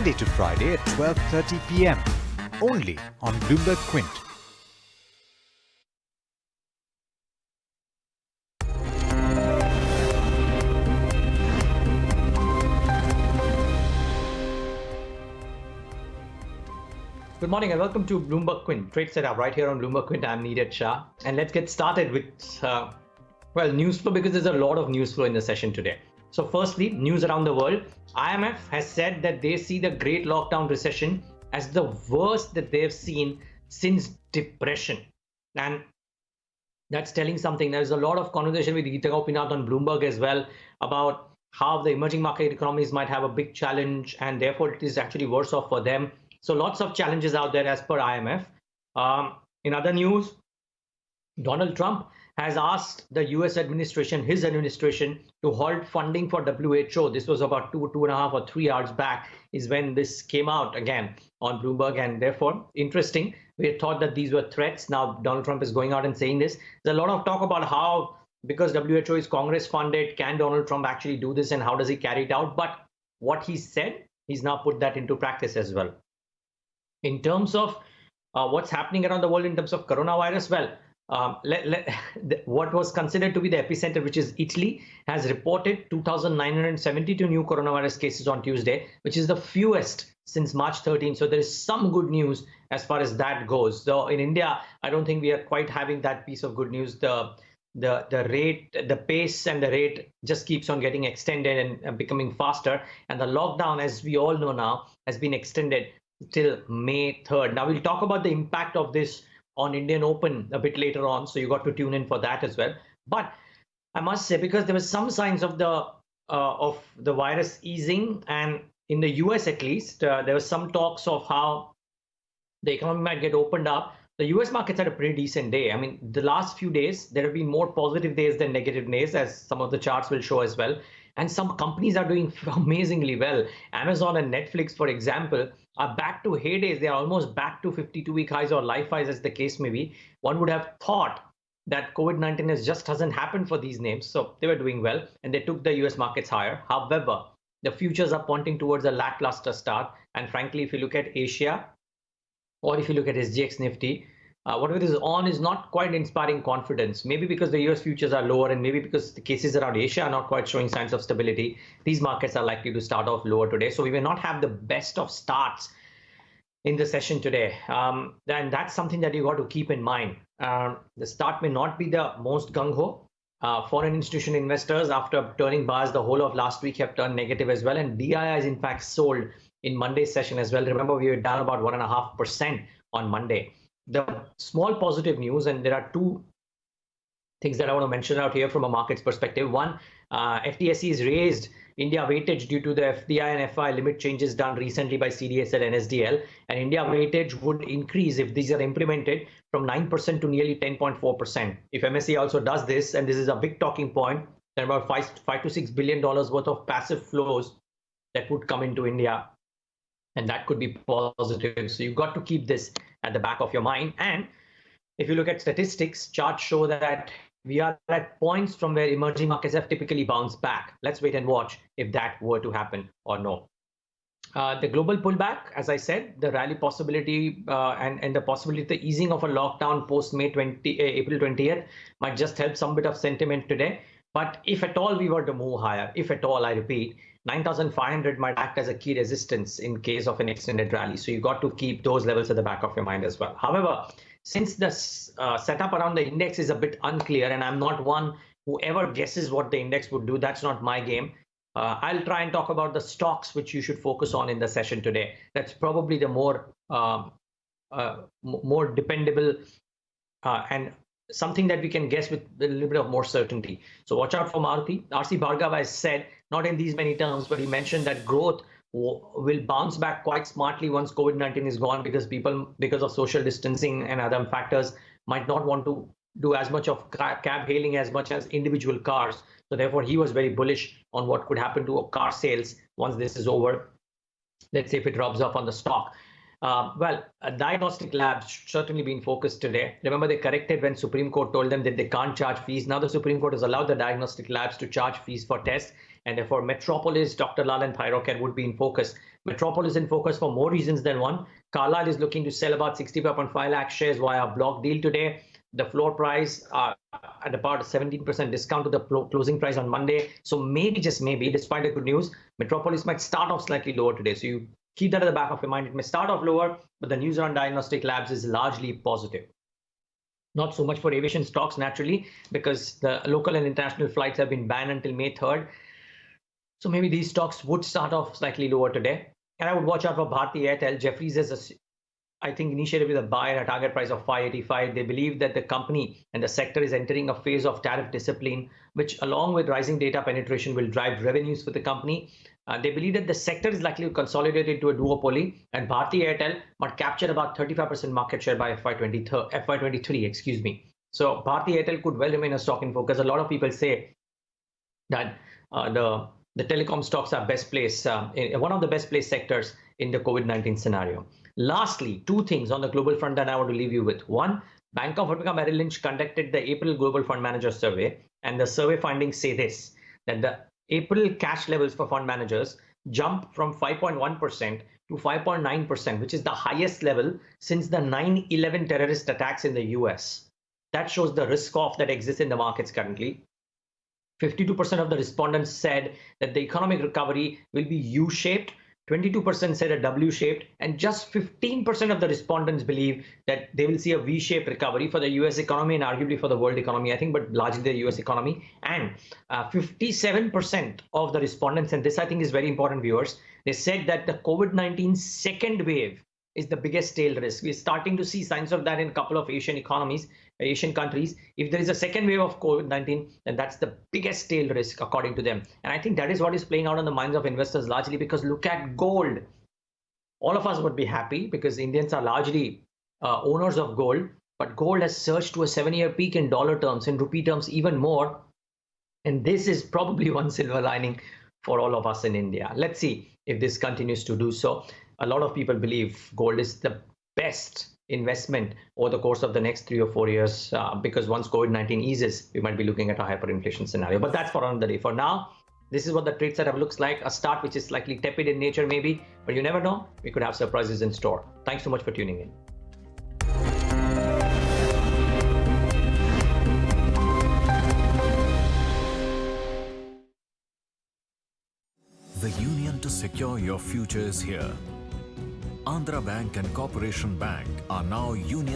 Monday to Friday at 12:30 p.m. only on BloombergQuint. Good morning and welcome to BloombergQuint Trade Setup right here on BloombergQuint. I'm Niraj Shah, and let's get started with news flow, because there's a lot of news flow in the session today. So firstly, news around the world. IMF has said that they see the great lockdown recession as the worst that they've seen since depression, and that's telling something. There's a lot of conversation with Geeta Gopinath on Bloomberg as well about how the emerging market economies might have a big challenge, and therefore it is actually worse off for them. So lots of challenges out there as per IMF. In other news, Donald Trump has asked the US administration, his administration, to halt funding for WHO. This was about 2.5 or 3 hours back is when this came out again on Bloomberg, and therefore interesting. We had thought that these were threats. Now Donald Trump is going out and saying this. There's a lot of talk about how, because WHO is Congress funded, can Donald Trump actually do this and how does he carry it out? But what he said, he's now put that into practice as well. In terms of what's happening around the world in terms of coronavirus, well, what was considered to be the epicenter, which is Italy, has reported 2,972 new coronavirus cases on Tuesday, which is the fewest since March 13. So there is some good news as far as that goes. So in India, I don't think we are quite having that piece of good news. The rate, the pace and the rate just keeps on getting extended and becoming faster. And the lockdown, as we all know now, has been extended till May 3rd. Now we'll talk about the impact of this on Indian Open a bit later on, so you got to tune in for that as well. But I must say, because there were some signs of the virus easing, and in the US at least, there was some talks of how the economy might get opened up. The US markets had a pretty decent day. I mean, the last few days, there have been more positive days than negative days, as some of the charts will show as well. And some companies are doing amazingly well. Amazon and Netflix, for example, are back to heydays. They are almost back to 52-week highs or life highs, as the case may be. One would have thought that COVID-19 just hasn't happened for these names. So they were doing well, and they took the US markets higher. However, the futures are pointing towards a lackluster start. And frankly, if you look at Asia, or if you look at SGX Nifty, whatever is on is not quite inspiring confidence. Maybe because the US futures are lower, and maybe because the cases around Asia are not quite showing signs of stability. These markets are likely to start off lower today. So we may not have the best of starts in the session today. And that's something that you got to keep in mind. The start may not be the most gung-ho. Foreign institutional investors, after turning bars the whole of last week, have turned negative as well. And DII is in fact sold in Monday's session as well. Remember, we were down about 1.5% on Monday. The small positive news, and there are two things that I want to mention out here from a market's perspective. One, FTSE has raised India weightage due to the FDI and FI limit changes done recently by CDSL and SDL. And India weightage would increase if these are implemented from 9% to nearly 10.4%. If MSCI also does this, and this is a big talking point, there are about $5 to $6 billion worth of passive flows that would come into India. And that could be positive. So you've got to keep this at the back of your mind. And if you look at statistics, charts show that we are at points from where emerging markets have typically bounced back. Let's wait and watch if that were to happen or no. The global pullback, as I said, the rally possibility and the possibility of the easing of a lockdown post April 20th might just help some bit of sentiment today. But if at all we were to move higher, if at all, I repeat, 9,500 might act as a key resistance in case of an extended rally. So you got to keep those levels at the back of your mind as well. However, since the setup around the index is a bit unclear, and I'm not one who ever guesses what the index would do, that's not my game. I'll try and talk about the stocks which you should focus on in the session today. That's probably the more dependable and something that we can guess with a little bit of more certainty. So watch out for Maruti. RC Bhargava has said, not in these many terms, but he mentioned that growth will bounce back quite smartly once COVID-19 is gone, because people, because of social distancing and other factors, might not want to do as much of cab hailing as much as individual cars. So therefore, he was very bullish on what could happen to car sales once this is over. Let's say if it rubs off on the stock. Diagnostic labs certainly been focused today. Remember, they corrected when Supreme Court told them that they can't charge fees. Now the Supreme Court has allowed the diagnostic labs to charge fees for tests, and therefore Metropolis, Dr. Lal and Thyrocare would be in focus. Metropolis in focus for more reasons than one. Carlyle is looking to sell about 65.5 lakh shares via a block deal today. The floor price at about a 17% discount to the closing price on Monday. So maybe, just maybe, despite the good news, Metropolis might start off slightly lower today. So you keep that at the back of your mind. It may start off lower, but the news around diagnostic labs is largely positive. Not so much for aviation stocks, naturally, because the local and international flights have been banned until May 3rd. So maybe these stocks would start off slightly lower today. And I would watch out for Bharti Airtel. Jefferies has, I think, initiated with a buy and a target price of 585. They believe that the company and the sector is entering a phase of tariff discipline, which along with rising data penetration will drive revenues for the company. They believe that the sector is likely to consolidate into a duopoly, and Bharti Airtel might capture about 35% market share by FY23, excuse me. So Bharti Airtel could well remain a stock in focus. A lot of people say that the telecom stocks are best placed, one of the best placed sectors in the COVID-19 scenario. Lastly, two things on the global front that I want to leave you with. One, Bank of America Merrill Lynch conducted the April Global Fund Manager Survey, and the survey findings say this, that the April cash levels for fund managers jumped from 5.1% to 5.9%, which is the highest level since the 9/11 terrorist attacks in the US. That shows the risk off that exists in the markets currently. 52% of the respondents said that the economic recovery will be U-shaped, 22% said a W-shaped, and just 15% of the respondents believe that they will see a V-shaped recovery for the US economy and arguably for the world economy, I think, but largely the US economy. And 57% of the respondents, and this I think is very important, viewers, they said that the COVID-19 second wave is the biggest tail risk. We're starting to see signs of that in a couple of Asian countries. If there is a second wave of COVID-19, then that's the biggest tail risk according to them. And I think that is what is playing out on the minds of investors largely, because look at gold. All of us would be happy because Indians are largely owners of gold, but gold has surged to a 7-year peak in dollar terms, in rupee terms even more. And this is probably one silver lining for all of us in India. Let's see if this continues to do so. A lot of people believe gold is the best investment over the course of the next 3 or 4 years, because once COVID-19 eases, we might be looking at a hyperinflation scenario. But that's for another day. For now, this is what the trade setup looks like. A start which is slightly tepid in nature maybe, but you never know. We could have surprises in store. Thanks so much for tuning in. The union to secure your future is here. Andhra Bank and Corporation Bank are now union